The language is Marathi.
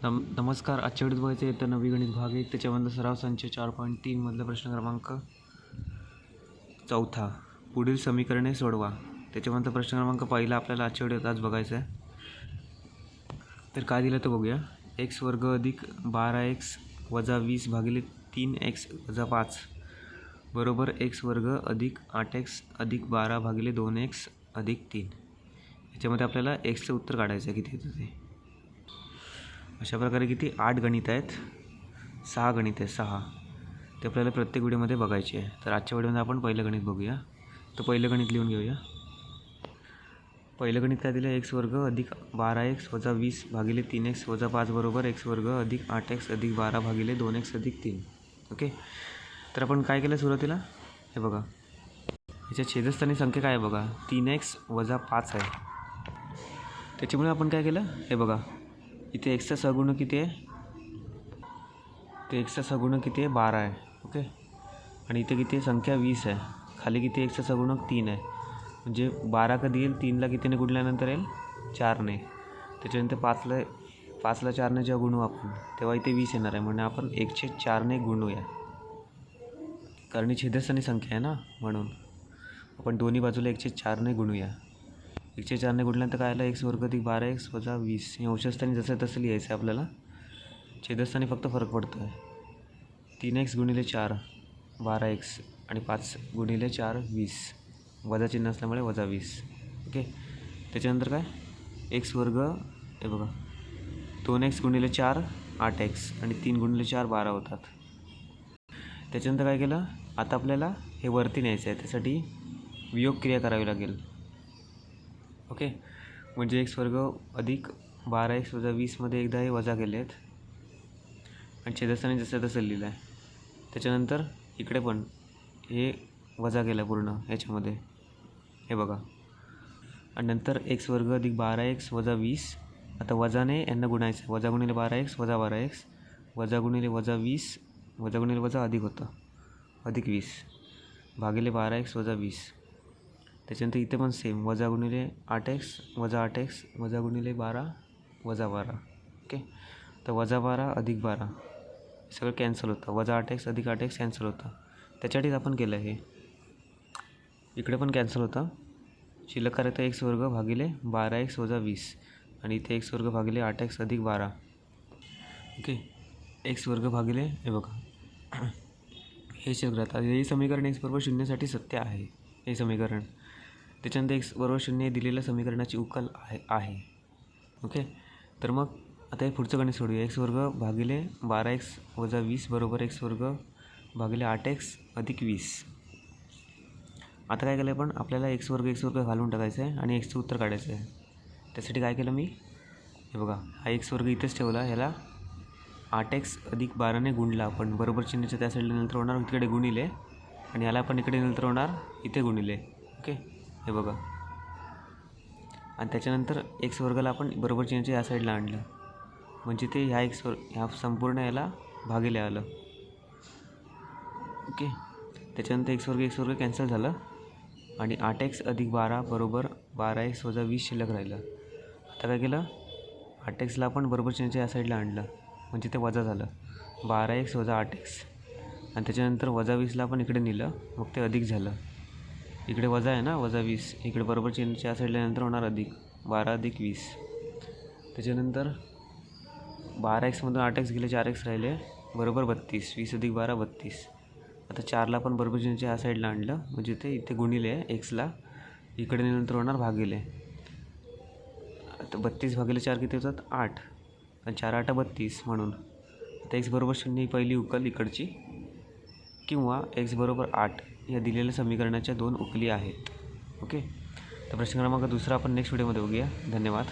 नमस्कार. आजच्या व्हिडिओत बघायचं आहे तर नवी गणित भाग 1 त्याच्यामधलं सराव संच 4.3 मधला प्रश्न क्रमांक 4. पुढील समीकरणे सोडवा. त्याच्यामधला प्रश्न क्रमांक पहिला आपल्याला आजच्या व्हिडिओत आज बघायचा आहे. तर काय दिलं तर बघूया. x वर्ग अधिक 12x वजा 20 भागिले 3x वजा 5 बरोबर x वर्ग अधिक 8x अधिक 12 भागिले 2x अधिक 3. याच्यामध्ये आपल्याला xचं उत्तर काढायचं आहे. किती येतं ते. अशा प्रकारे किती 8 गणित आहेत, 6 गणित आहेत, 6 ते आपल्याला प्रत्येक व्हिडिओमध्ये बघायचे आहे. तर आजच्या व्हिडिओमध्ये आपण पहिलं गणित बघूया. तर पहिलं गणित लिहून घेऊया. पहिलं गणित काय दिलं. x वर्ग अधिक 12x वजा 20 भागिले 3x वजा 5 बरोबर x वर्ग अधिक 8x अधिक 12 भागिले 2x अधिक 3. ओके. तर आपण काय केलं सुरुवातीला. हे बघा, याच्या छेदस्थानी संख्या काय आहे बघा, 3x वजा 5 आहे. त्याच्यामुळे आपण काय केलं, हे बघा, इथे एक्सचा सगुणक किती आहे, ते एक्सचा सगुणक किती आहे 12 आहे. ओके. आणि इथे किती आहे संख्या 20 आहे. खाली किती एक्सचा सगुणक 3 आहे. म्हणजे 12 कधी येईल, 3ला कितीने गुणल्यानंतर येईल 4ने. त्याच्यानंतर 5ला 4ने जेव्हा गुणू आपण तेव्हा इथे 20 येणार आहे. म्हणजे आपण 1/4ने गुणूया, कारण ही छेदस्थानी संख्या आहे ना, म्हणून आपण दोन्ही बाजूला 1/4ने गुणूया. 1/4ने गुणल्यानंतर काय आलं, x वर्ग अधिक 12x वजा 20. हे अंशस्थानी जसं तसं लिहायचं आहे आपल्याला. छेदस्थानी फक्त फरक पडतो आहे. 3x गुणिले 4 12x आणि 5 गुणिले 4 20. वजा चिन्ह असल्यामुळे वजा 20. ओके. त्याच्यानंतर काय, x वर्ग, हे बघा, 2x गुणिले 4 8x आणि 3 गुणिले 4 12 होतात. त्याच्यानंतर काय केलं, आता आपल्याला हे वरती न्यायचं आहे. त्यासाठी वियोग क्रिया करावी लागेल. ओके. म्हणजे x वर्ग अधिक 12x वजा 20मध्ये एकदा हे वजा केले आहेत आणि छेदस्थानी जसं तसं लिहिलं आहे. त्याच्यानंतर इकडे पण हे वजा केलं पूर्ण याच्यामध्ये, हे बघा. आणि नंतर x वर्ग अधिक 12x वजा 20. आता वजाने यांना गुणायचं. वजा गुणिले 12x वजा 12x वजा गुणिले वजा 20 वजा गुणिले वजा अधिक होतं, अधिक 20 भागिले 12x वजा 20. त्याच्यानंतर इथे पण सेम, वजा गुणिले 8x वजा 8x वजा गुणिले 12 वजा 12. ओके. तर वजा 12 अधिक 12 सगळं कॅन्सल होतं. वजा 8x अधिक 8x कॅन्सल होतं. त्याच्यासाठीच आपण केलं हे. इकडे पण कॅन्सल होतं. शिल्लक करायचं x वर्ग भागिले 12x वजा 20 आणि इथे x वर्ग भागिले 8x अधिक 12. ओके. x वर्ग भागिले, हे बघा, हे शिल्लक राहतात. हे समीकरण x बरोबर 0साठी सत्य आहे. हे समीकरण. त्याच्यानंतर x बरोबर 0 दिलेल्या समीकरणाची उकल आहे. ओके. तर मग आता हे पुढचं गणित सोडूया. x वर्ग भागिले 12x वजा 20 बरोबर x वर्ग भागिले 8x अधिक 20. आता काय केलं आहे, पण आपल्याला x वर्ग घालून टाकायचं आहे आणि xचं उत्तर काढायचं आहे. त्यासाठी काय केलं मी, हे बघा, हा x वर्ग इथेच ठेवला. ह्याला 8x अधिक 12ने गुणला आपण. बरोबर चिन्हाच्या त्या साईडला नंतर होणार इकडे गुणिले आणि ह्याला पण इकडे नंतर होणार इथे गुणिले. ओके. हे बघा. आणि त्याच्यानंतर x वर्गाला आपण बरोबर चिन्हाच्या या साईडला आणलं. म्हणजे ते ह्या संपूर्ण याला भागिले आलं. ओके. त्याच्यानंतर x वर्ग कॅन्सल झालं आणि 8x अधिक 12 बरोबर 12x वजा 20 शिल्लक राहिलं. आता काय केलं, 8xला आपण बरोबर चिन्हाच्या या साईडला आणलं. म्हणजे ते वजा झालं 12x वजा 8x. आणि त्याच्यानंतर वजा 20ला आपण इकडे नेलं, मग ते अधिक झालं. इकडे वजा आहे ना, वजा 20. इकडे बरोबर चिन्हाच्या या साईडला नंतर होणार अधिक 12 अधिक 20. त्याच्यानंतर 12xमधून 8x गेले, 4x राहिले, बरोबर 32. 20 अधिक 12 32. आता 4ला पण बरोबर चिन्हाच्या या साईडला आणलं. म्हणजे ते इथे गुणिले xला, इकडे नंतर होणार भागिले. आता 32 भागिले 4 किती होतात 8 आणि 4 8 32. म्हणून आता x बरोबर 0 ही पहिली उकल इकडची, किंवा x बरोबर 8 या दिलेल्या समीकरणाच्या 2 उकली आहेत. ओके. तर प्रश्न क्रमांक 2 आपण नेक्स्ट व्हिडिओमध्ये बघूया. धन्यवाद.